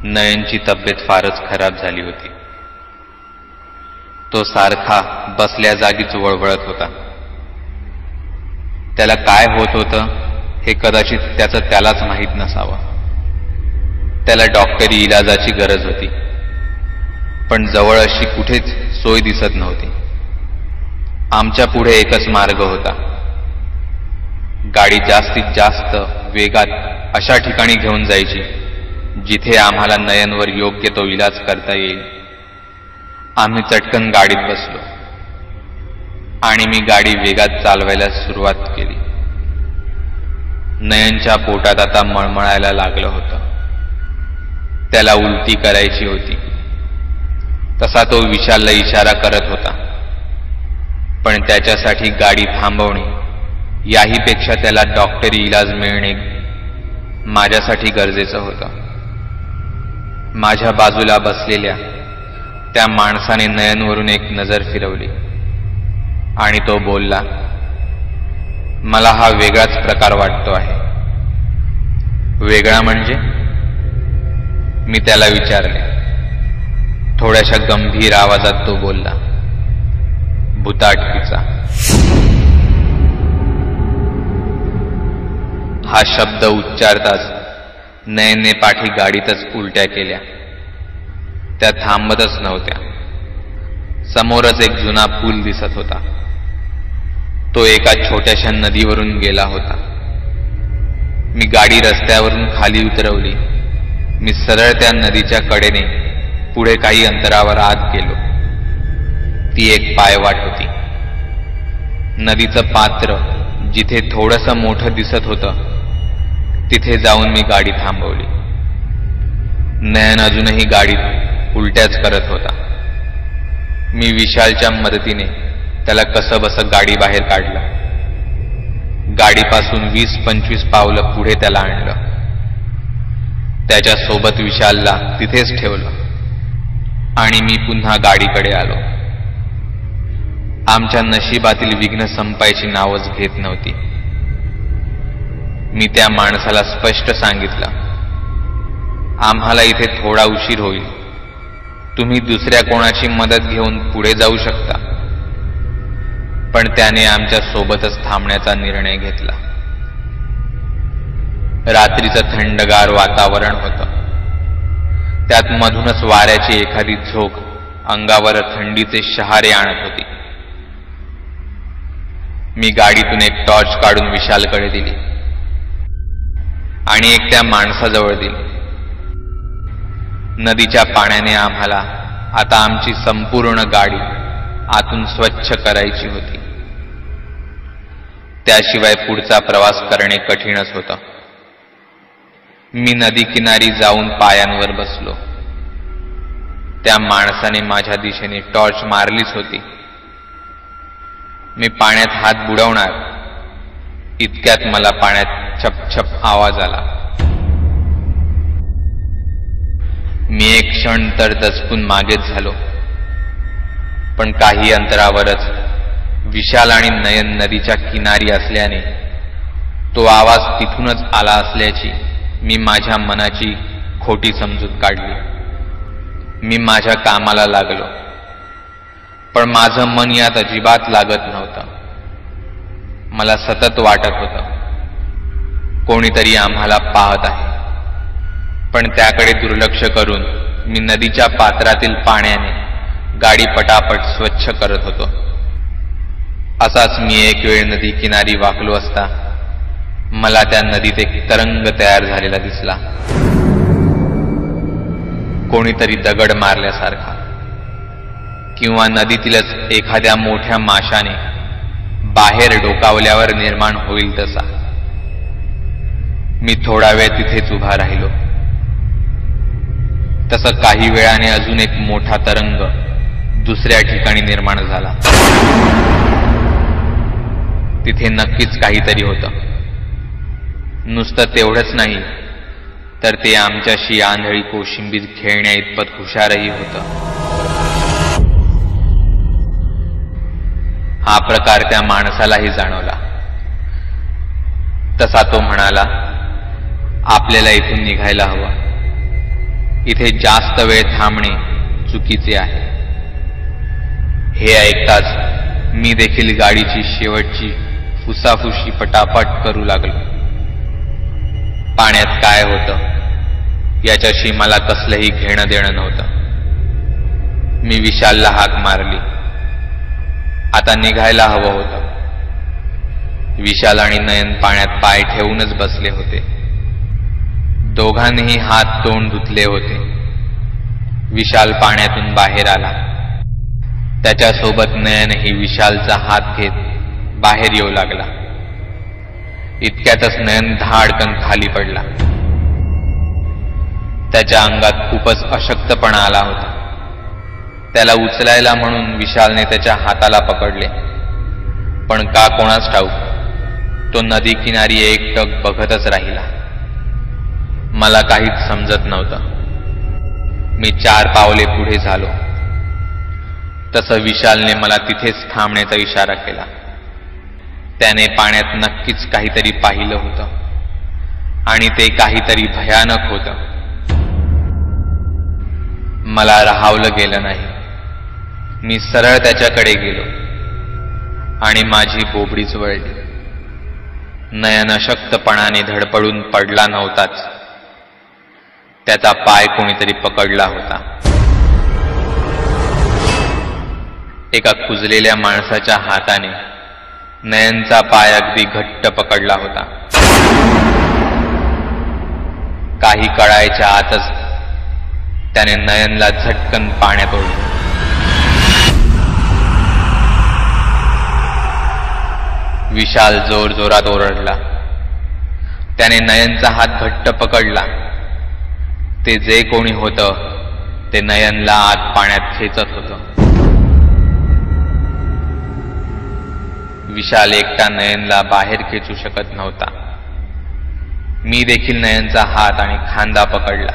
नयनची तब्येत फारच खराब झाली होती. तो सारखा बसल्या जागीच वळवळत होता. त्याला काय होत होतं हे कदाचित त्याचं त्यालाच माहीत नसावं. त्याला डॉक्टरी इलाजाची गरज होती, पण जवळ अशी कुठेच सोय दिसत नव्हती. आमच्या पुढे एकच मार्ग होता. गाडी जास्तीत जास्त वेगात अशा ठिकाणी घेऊन जायची जिथे आम्हाला नयनवर योग्य तो इलाज करता येईल. आम्ही चटकन गाडीत बसलो आणि मी गाडी वेगात चालवायला सुरुवात केली. नयनच्या पोटात आता मळमळायला लागलं होतं. त्याला उलटी करायची होती. तसा तो विशालला इशारा करत होता, पण त्याच्यासाठी गाडी थांबवणे याहीपेक्षा त्याला डॉक्टरी इलाज मिळणे माझ्यासाठी गरजेचं होतं. माझ्या बाजूला बसलेल्या त्या माणसाने नयनवरून एक नजर फिरवली आणि तो बोलला, मला हा वेगळाच प्रकार वाटतो आहे. वेगळा म्हणजे? मी त्याला विचारले. थोड्याशा गंभीर आवाजात तो बोलला, भुताटकीचा. हा शब्द उच्चारताच नयनने पाठी गाडीतच उलट्या केल्या. त्या थांबतच नव्हत्या. समोरच एक जुना पूल दिसत होता. तो एका छोट्याशा नदीवरून गेला होता. मी गाडी रस्त्यावरून खाली उतरवली. मी सरळ त्या नदीच्या कडेने पुढे काही अंतरावर आत गेलो. ती एक पायवाट होती. नदीचं पात्र जिथे थोडंसं मोठं दिसत होतं तिथे जाऊन मी गाडी थांबवली. नयन अजूनही गाडीत उलट्याच करत होता. मी विशालच्या मदतीने त्याला कसं बसं गाडी बाहेर काढलं. गाडीपासून 20-25 पावलं पुढे त्याला आणलं. त्याच्या सोबत विशालला तिथेच ठेवलं आणि मी पुन्हा गाडीकडे आलो. आमच्या नशिबातील विघ्न संपायची नावच घेत नव्हती. मी त्या माणसाला स्पष्ट सांगितलं, आम्हाला इथे थोडा उशीर होईल. तुम्ही दुसऱ्या कोणाची मदत घेऊन पुढे जाऊ शकता. पण त्याने आमच्या सोबतच थांबण्याचा निर्णय घेतला. रात्रीचं थंडगार वातावरण होतं. त्यात मधूनच वाऱ्याची एखादी झोक अंगावर थंडीचे शहारे आणत होती. मी गाडीतून एक टॉर्च काढून विशालकडे दिली आणि एक त्या माणसाजवळ दिली. नदीच्या पाण्याने आम्हाला आता आमची संपूर्ण गाडी आतून स्वच्छ करायची होती. त्याशिवाय पुढचा प्रवास करणे कठीणच होतं. मी नदी किनारी जाऊन पायांवर बसलो. त्या माणसाने माझ्या दिशेने टॉर्च मारलीच होती. मी पाण्यात हात बुडवणार इतक्यात मला पाण्यात छपछप आवाज आला. मी एक क्षण तर दचकून मागेच झालो, पण काही अंतरावरच विशाल आणि नयन नदीच्या किनारी असल्याने तो आवाज तिथूनच आला असल्याची मी माझ्या मनाची खोटी समजूत काढली. मी माझ्या कामाला लागलो, पण माझं मन यात अजिबात लागत नव्हतं. मला सतत वाटत होतं कोणीतरी आम्हाला पाहत आहे. पण त्याकडे दुर्लक्ष करून मी नदीच्या पात्रातील पाण्याने गाडी पटापट स्वच्छ करत होतो. असाच मी एक वेळ नदी किनारी वाकलो असता मला त्या नदीत एक तरंग तयार झालेला दिसला. कोणीतरी दगड मारल्यासारखा किंवा नदीतीलच एखाद्या मोठ्या माशाने बाहेर डोकावल्यावर निर्माण होईल तसा. मी थोडा वेळ तिथेच उभा राहिलो. तसं काही वेळाने अजून एक मोठा तरंग दुसऱ्या ठिकाणी निर्माण झाला. तिथे नक्कीच काहीतरी होतं. नुसतं तेवढंच नाही तर ते आमच्याशी आंधळी कोशिंबीर खेळण्या इतपत हुशारही होतं. हा प्रकार त्या माणसालाही जाणवला. तसा तो म्हणाला, आपल्याला इथून निघायला हवं. इथे जास्त वेळ थांबणे चुकीचे आहे. हे ऐकताच मी देखील गाडीची शेवटची फुसाफुशी पटापट करू लागलो. पाण्यात काय होतं याच्याशी मला कसलंही घेणं देणं नव्हतं. मी विशालला हाक मारली. आता निघायला हवं होतं. विशाल आणि नयन पाण्यात पाय ठेवूनच बसले होते. दोघांनीही हात तोंड धुतले होते. विशाल पाण्यातून बाहेर आला. त्याच्यासोबत नयनही विशालचा हात घेत बाहेर येऊ लागला. इतक्यातच नयन धाडकन खाली पडला. त्याच्या अंगात खूपच अशक्तपणा आला होता. त्याला उचलायला म्हणून विशालने त्याच्या हाताला पकडले, पण का कोणास ठाऊक तो नदी किनारी एकटक बघतच राहिला. मला काहीच समजत नव्हतं. मी 4 पावले पुढे झालो तसं विशालने मला तिथेच थांबण्याचा इशारा केला. त्याने पाण्यात नक्कीच काहीतरी पाहिलं होतं आणि ते काहीतरी भयानक होतं. मला राहावलं गेलं नाही. मी सरळ त्याच्याकडे गेलो आणि माझी बोबडीच वळली. नयन अशक्तपणाने धडपडून पडला नव्हताच. त्याचा पाय कोणीतरी पकडला होता. एका कुजलेल्या माणसाच्या हाताने नयनचा पाय अगदी घट्ट पकडला होता. काही कळायच्या आतच त्याने नयनला झटकन पाण्यात ओढलं. विशाल जोरजोरात ओरडला. त्याने नयनचा हात घट्ट पकडला. ते जे कोणी होतं ते नयनला आत पाण्यात खेचत होतं. विशाल एकटा नयनला बाहेर खेचू शकत नव्हता. मी देखील नयनचा हात आणि खांदा पकडला.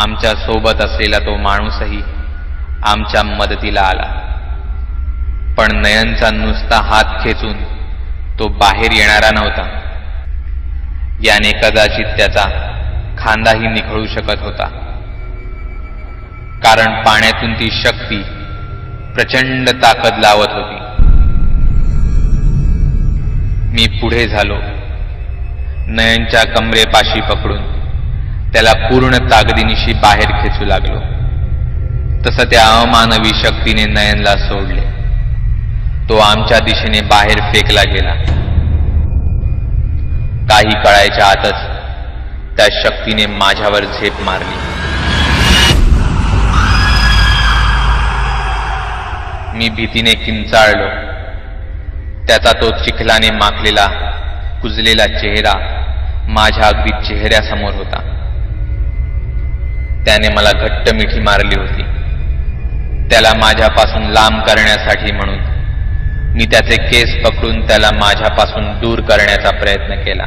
आमच्या सोबत असलेला तो माणूसही आमच्या मदतीला आला, पण नयनचा नुसता हात खेचून तो बाहेर येणारा नव्हता. याने कदाचित त्याचा खांदाही निखळू शकत होता, कारण पाण्यातून ती शक्ती प्रचंड ताकद लावत होती. मी पुढे झालो. नयनच्या कमरेपाशी पकडून त्याला पूर्ण ताकदीनिशी बाहेर खेचू लागलो. तसं त्या अमानवी शक्तीने नयनला सोडले. तो आमच्या दिशेने बाहेर फेकला गेला. काही कळायच्या आतच त्या शक्तीने माझ्यावर झेप मारली. मी भीतीने किंचाळलो. त्याचा तो चिखलाने माखलेला कुजलेला चेहरा माझ्या अगदी चेहऱ्यासमोर होता. त्याने मला घट्ट मिठी मारली होती. त्याला माझ्यापासून लांब करण्यासाठी म्हणून मी त्याचे केस पकडून त्याला माझ्यापासून दूर करण्याचा प्रयत्न केला.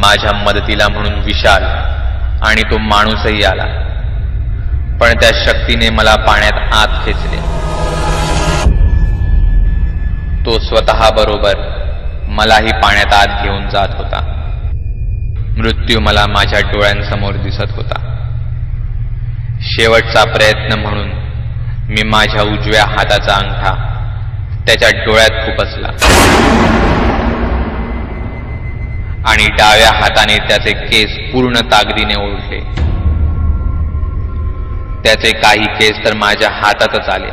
माझ्या मदतीला म्हणून विशाल आणि तो माणूसही आला, पण त्या शक्तीने मला पाण्यात आत खेचले. तो स्वतः बरोबर मलाही पाण्यात आत घेऊन जात होता. मृत्यू मला माझ्या डोळ्यांसमोर दिसत होता. शेवटचा प्रयत्न म्हणून मी माझ्या उजव्या हाताचा अंगठा त्याच्या डोळ्यात खुपसला आणि डाव्या हाताने त्याचे केस पूर्ण ताकदीने ओढले. त्याचे काही केस तर माझ्या हातातच आले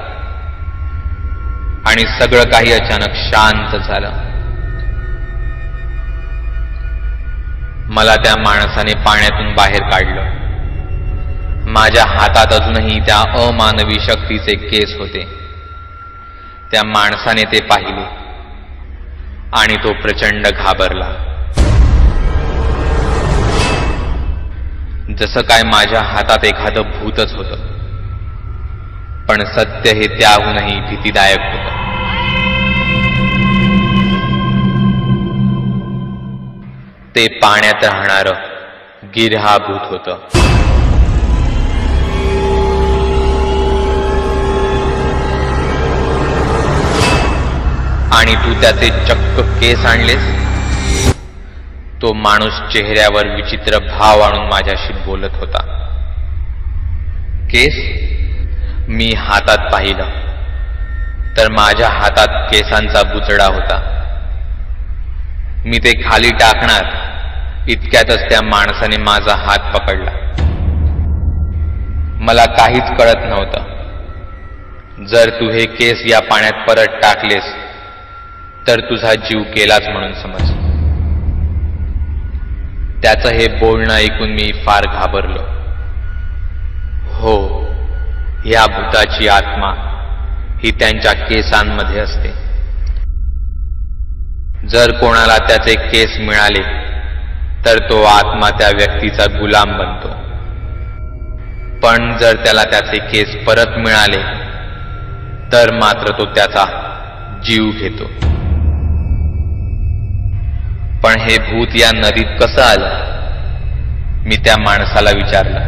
आणि सगळं काही अचानक शांत झालं. मला त्या माणसाने पाण्यातून बाहेर काढलं. माझ्या हातात अजूनही त्या अमानवी शक्तीचे केस होते. त्या माणसाने ते पाहिले आणि तो प्रचंड घाबरला. जसं काय माझ्या हातात एखादं भूतच होतं, पण सत्य हे त्याहूनही भीतीदायक होतं. ते पाण्यात राहणारं गिरहा भूत होतं. आणि तू त्याचे चक्क केस आणलेस. तो माणूस चेहऱ्यावर विचित्र भाव आणून माझ्याशी बोलत होता. केस? मी हातात पाहिलं तर माझ्या हातात केसांचा बुचडा होता. मी ते खाली टाकणार इतक्यातच त्या माणसाने माझा हात पकडला. मला काहीच कळत नव्हतं. जर तू हे केस या पाण्यात परत टाकलेस तर तुझा जीव केलाच म्हणून समज. त्याचं हे बोलणं ऐकून मी फार घाबरलो. हो, या भूताची आत्मा ही त्यांच्या केसांमध्ये असते. जर कोणाला त्याचे केस मिळाले तर तो आत्मा त्या व्यक्तीचा गुलाम बनतो. पण जर त्याला त्याचे केस परत मिळाले तर मात्र तो त्याचा जीव घेतो. पण हे भूत या नदीत कसं आलं? मी त्या माणसाला विचारलं.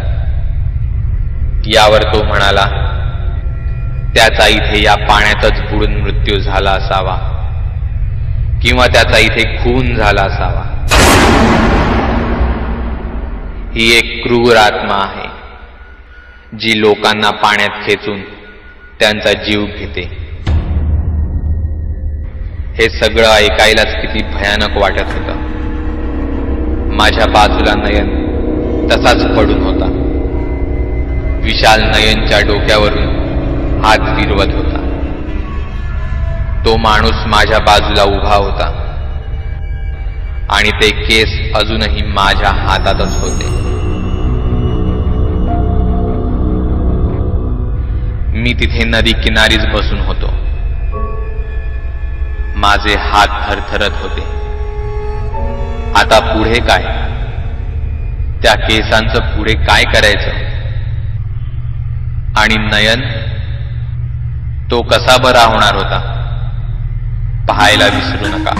यावर तो म्हणाला, त्याचा इथे या पाण्यातच बुडून मृत्यू झाला असावा किंवा त्याचा इथे खून झाला असावा. ही एक क्रूर आत्मा आहे जी लोकांना पाण्यात खेचून त्यांचा जीव घेते. हे सगळं ऐकायलाच किती भयानक वाटत होतं. माझ्या बाजूला नयन तसाच पडून होता. विशाल नयनच्या डोक्यावरून हात फिरवत होता. तो माणूस माझ्या बाजूला उभा होता आणि ते केस अजूनही माझ्या हातातच होते. मी तिथे नदी किनारीच बसून होतो. माझे हात थरथरत होते. आता पुढे काय? त्या केसांचं पुढे काय करायचं? आणि नयन, तो कसा बरा होणार होता? पाहायला विसरू नका.